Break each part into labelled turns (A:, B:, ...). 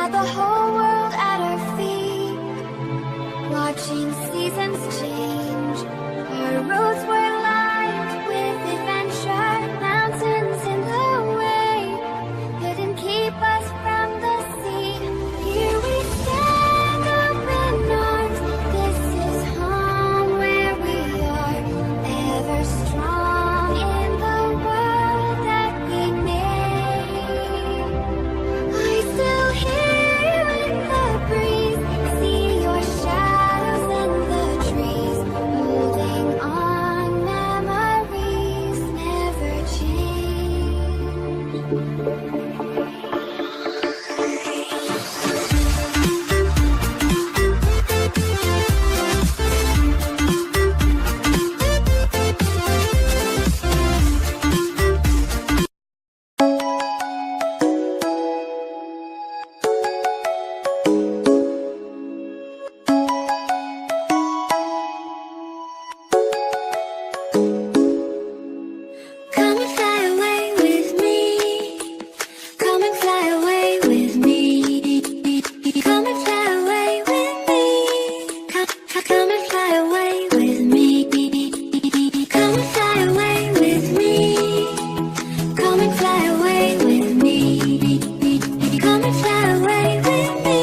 A: Had the whole world at our feet, watching seasons change. Our roads were lined with adventure, mountains in the way couldn't keep us from the sea. Here we stand, open arms. This is home where we are, ever strong in the world that we made. I still hear you in the breeze, see your shadows in the trees, holding on, memories never change. Come and fly away with me. Come and fly away with me. Come and fly away with me. Come and fly away with me. Come and fly away with me. Come and fly away with me. Come and fly away with me.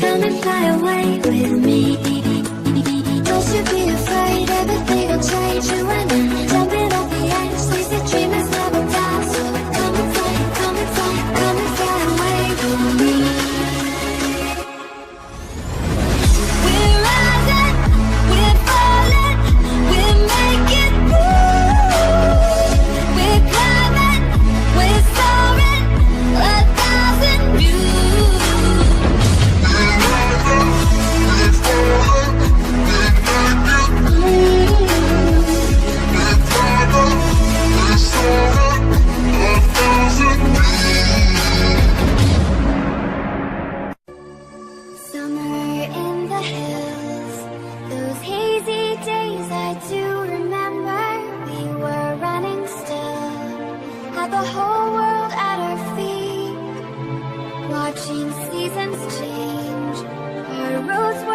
A: Come and fly away with me. Don't you be afraid, everything will change. You and I, jumping off the edge. They say dreamers never die, so come and fly, come and fly, come and fly away with me. We're rising, we're falling, we're making moves. We're climbing, we're soaring, 1,000 views. Summer in the hills, those hazy days I do remember. We were running still, had the whole world at our feet, watching seasons change. Our roads were